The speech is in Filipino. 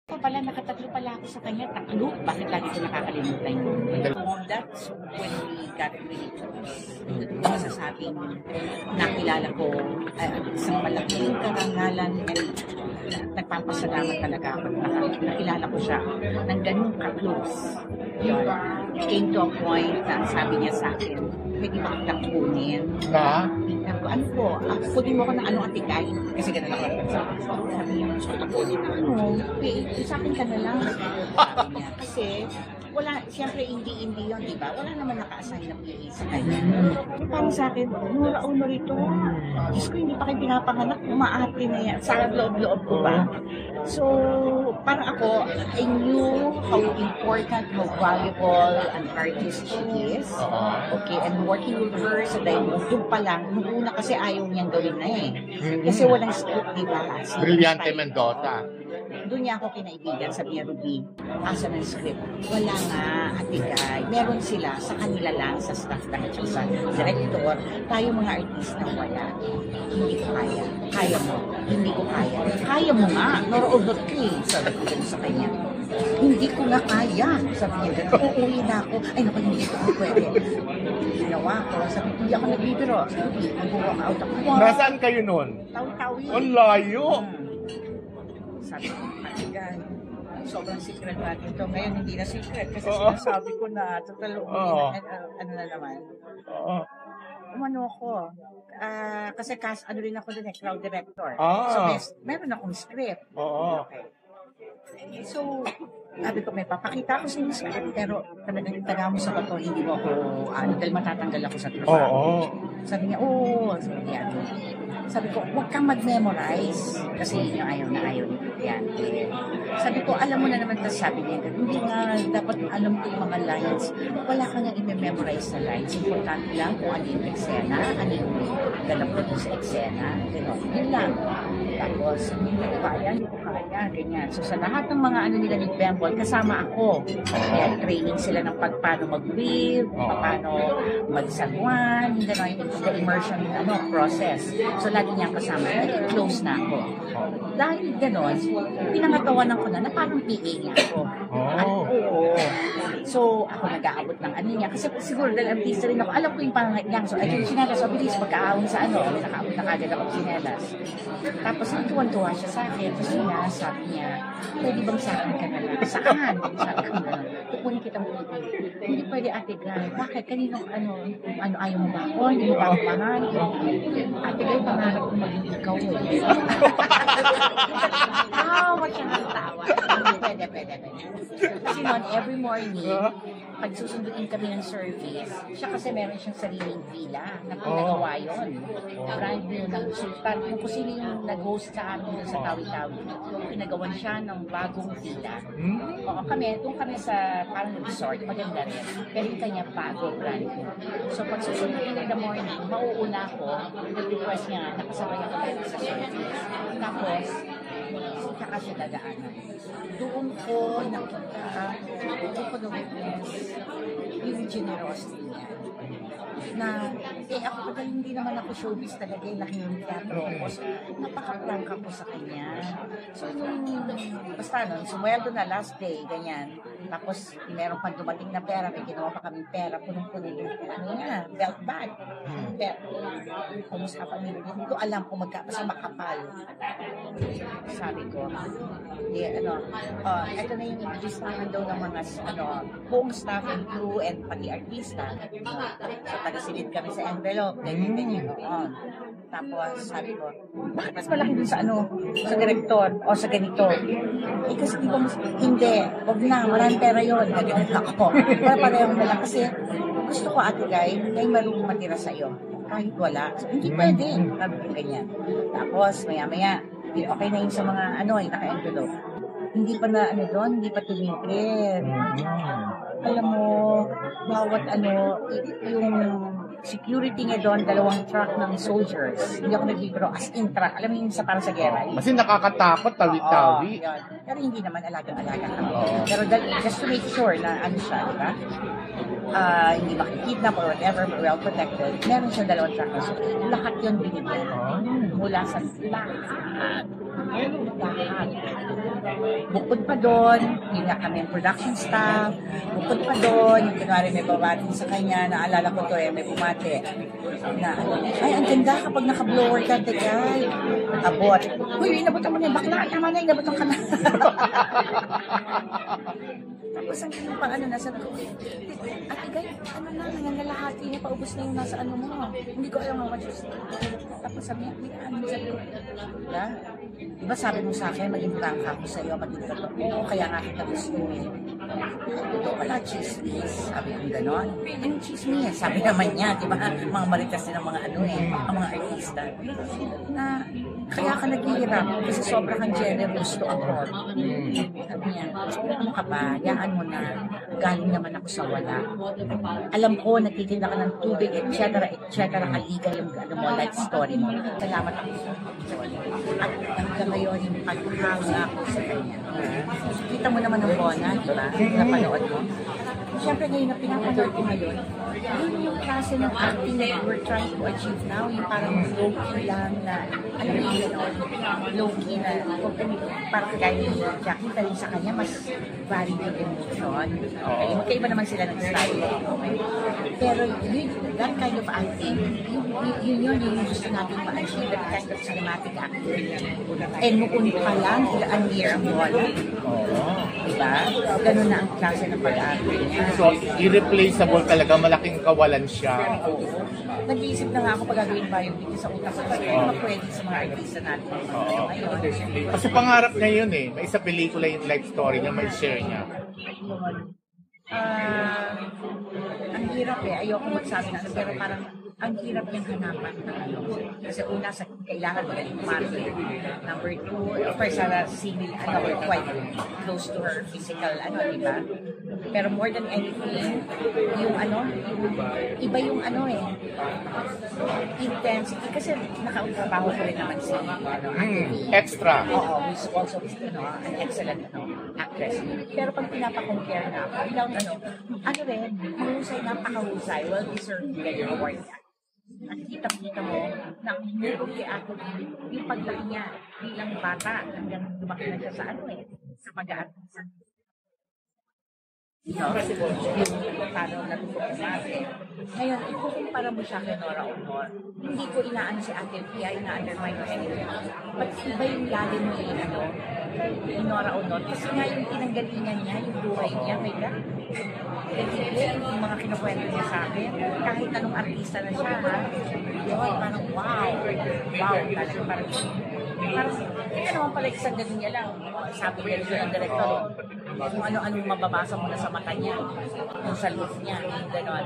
Ako pala, nakatatlo pala ako sa kanya. Tatlo? Bakit lagi ko nakakalimutan yun? That's when we got really close. Masasabing nakilala ko isang malaking karangalan and nagpapasalamat talaga ako. Nakilala ko siya ng ganun ka-close. Yun. It came to a point na sabi niya sa akin, pwede ba kitang kunin? Na? Ano po, kunin mo ko ng ano atikay. Kasi ganun ako. Sabi niya, gusto ko kunin na ano. Sa akin ka na lang. Sabi niya. Kasi, wala, siyempre hindi yun, di ba? Wala naman naka-assign na PA sa kanya. Parang sa akin, mura-uno rito. Diyos ko, hindi pa kayo pinapanganak, umaate na yan. Sa loob-loob ko ba? So, parang ako, I knew how important, how valuable an artist she is. Okay, and working with her, so dahil doon pa lang, nung una kasi ayaw niyang gawin na eh. Kasi walang script, di ba? Brillante Mendoza. Doon niya ako kinaibigan, sabi niya, Ruby, asa ng script? Wala nga, atigay. Meron sila, sa kanila lang, sa staff ng sa director. Tayo mga artista, wala. Hindi ko kaya. Kaya mo. Hindi ko kaya. Kaya mo nga. Noro-order ka eh. Sabi ko ganun sa kanya. Hindi ko nga kaya. Sabi niya ganun. Uuwi na ako. Ay, naku, hindi ko pwede. Ginawa ko. Sabi ko, hindi ako nagbibiro. Nag-walk out ako. Nasaan kayo nun? Tawi-tawi. Ang layo! Sabi ko, atigay. Sobrang secret natin to. Ngayon hindi na secret kasi sinasabi ko na total ano na naman. Umano ako. Kasi ano rin ako din crowd director. So meron akong script. Okay. So, sabi ko, may papakita ko sa inyo script, pero talagang taga mo sa bato, hindi mo ako, dahil matatanggal ako sa trabaho. Sabi niya, sabi niya, sabi ko, huwag kang mag-memorize, kasi yun yung ayaw na ayaw nito. Yan. Sabi ko, alam mo na naman, sabi niya, hindi nga dapat alam ko yung mga lines. Wala ka nga i-memorize sa lines. Importante lang kung ano yung eksena, ano yung ganapot sa eksena, gano'n. Yun lang. Tapos, hindi ko kaya, ganyan. So, sa lahat ng mga ano nila ni Bembol, kasama ako. Kaya training sila ng paano mag-weave, paano mag-sagwan, gano'n, the immersion process. So, lagi niya kasama. Naging close na ako. Dahil gano'n, pinangatawanan ko na parang PA niya ako. So, ako nag-aabot ng ano niya. Kasi siguro, dahil artista rin ako, alam ko yung pangangat So, ayun, sinelas, bilis, pagkaahon sa nakaabot na kagad ako sinelas. Tapos, tuwan-tuwa siya sa akin. Kasi nga, sabi niya, pwede bang sa akin ka na lang? Saan? Sabi ko na, kukunin kitang pwede. Hindi pwede, ate Guy. Bakit? Kanino, ayaw mo ba ako? Hindi mo ba ako mahal? Ate Guy, pangarap ko maging ikaw eh. Tawa siya ng tawa. Pwede. Kasi noon, every morning, pag susunduin kami ng service, siya kasi meron siyang sariling villa na pinagawa yun. Brand new ng Sultan. Kung sino yung nag-host sa amin sa Tawi-Tawi, pinagawan siya ng bagong villa. Oo, doon kami sa parang resort, maganda rin. Pero yung kanya bago, brand new. So pag susunduin in the morning, mauuna ko, request niya, nakasabay ako tayo sa service. Tapos, saka siya dadaanan. Doon ko nakita, doon ko na-witness yung generosity niya. Na, ako pa hindi naman ako showbiz talaga, laki yung teatro ko. So, napaka-prangka ko sa kanya. So, basta nun, sumweldo na last day, ganyan. Tapos, meron pang dumating na pera, may ginawa pa kaming pera, punong-puno yung, belt bag. Kumusta pa nila, hindi ko alam kung magkapasa makapal. Sabi ko, ito na yung listahan daw ng mga, buong staff and crew and pati artista. So, taga-silid kami sa envelope, ganyan. Tapos, sabi ko, bakit mas malaki dun sa sa direktor o sa ganito? Kasi di ba, hindi, wag na, maraming pera yun, ganyan ako. Para pareho na lang, kasi gusto ko, ate Guy, may marunong matira sa'yo. Kahit wala. So, hindi pwede. Sabi ko ganyan. Tapos, maya-maya, okay na yun sa mga, yung naka-envelope. Hindi pa na, doon, hindi pa tumigil. Alam mo, bawat yung security niya doon, 2 truck ng soldiers. Hindi ako nagbibiro, as in truck. Alam mo yung sa para sa gera. Kasi nakakatakot, tawi-tawi. Pero hindi naman alaga-alaga kami. Pero just to make sure na siya, di ba? Hindi makikidnap or whatever, well protected. Meron siya 2 truck. So, lahat yun binigyan. Mula sa lahat. bukod pa doon, yun nga kami ang production staff, bukod pa doon, yung kunwari may babati sa kanya, naalala ko to may bumati, na ay, ang ganda kapag naka-blower ka, tekay, abot. Uy, inabotan mo na yung bakla, tama na, inabotan ka na. Tapos ang pang nasa ko, Ate Guy, nangangalahati niya, paubos na yung nasa mo. Hindi ko alam how much is. Tapos sabi niya, diba sabi mo sa akin, maging prangka ako sa'yo, maging totoo, kaya nga kita gusto eh. Ito pala, chismis. Sabi ko gano'n. Anong chismis? Sabi naman niya, diba? Mga maritas din ang mga ang mga artista. Na, kaya ka naghihirap kasi sobra kang generous to ako. Sabi niya, ano ka ba? Yaan mo na. Galing naman ako sa wala. Alam ko, nagtitinda ka ng tubig, etc. Kaliga yung life story mo. Salamat ako. At hanggang ngayon, yung paghanga ko sa kanya. Kita mo naman ang Bona, di ba? Napanood mo. Siyempre ngayon na pinapanood ko ngayon, yun yung klase ng acting that we're trying to achieve now. Yung parang low-key lang na, alam mo yun, low-key na, parang kagaya ni Jackie, pero sa kanya mas varied yung emotion. Kaya magkaiba naman sila ng style. Okay? Pero yun, that kind of acting, yun yung gusto natin ma-achieve, that kind of cinematic acting. And mukun pa lang, ilaan year ang Bona. Diba? Ganun na ang klase ng pag-acting niya. So, irreplaceable talaga, malaking kawalan siya. Nag-iisip na nga ako pag gagawin ba yung video sa utak ko. Kasi hindi pwede sa mga artista natin. Ngayon. Kasi pangarap niya yun eh. May isa pelikula yung life story niya, may share niya. Ang hirap ayoko magsabi na pero parang ang hirap niyang hanapan ng Kasi una, kailangan mo yung market. Number two, of course, civil, we're quite close to her physical, di ba? Pero more than anything, yung iba yung intensity. Kasi nakatrabaho ko rin naman si Extra. Oo, who's also an excellent actress. Pero pag pinapakompare na ako, mahusay, napakahusay, well-deserved yung award niya. At kita mo na humulog kay Ate yung paglaki niya bilang bata hanggang lumaki na siya sa mag-aartista. Yung paano natutunan natin. Ngayon, ikukumpara mo siya kay Nora Aunor. Hindi ko inaano si Ate Pia, ina-undermine or anything. But iba yung lalim ni Nora Aunor. Kasi nga yung pinanggalingan niya, yung buhay niya, may yung mga kinukwento niya sa akin, kahit anong artista na siya, yun, parang wow, talaga, parang hindi naman pala isang ganun niya lang. Sabi niya rin ng director, kung ano-anong mababasa mo na sa mata niya, kung sa look niya, gano'n.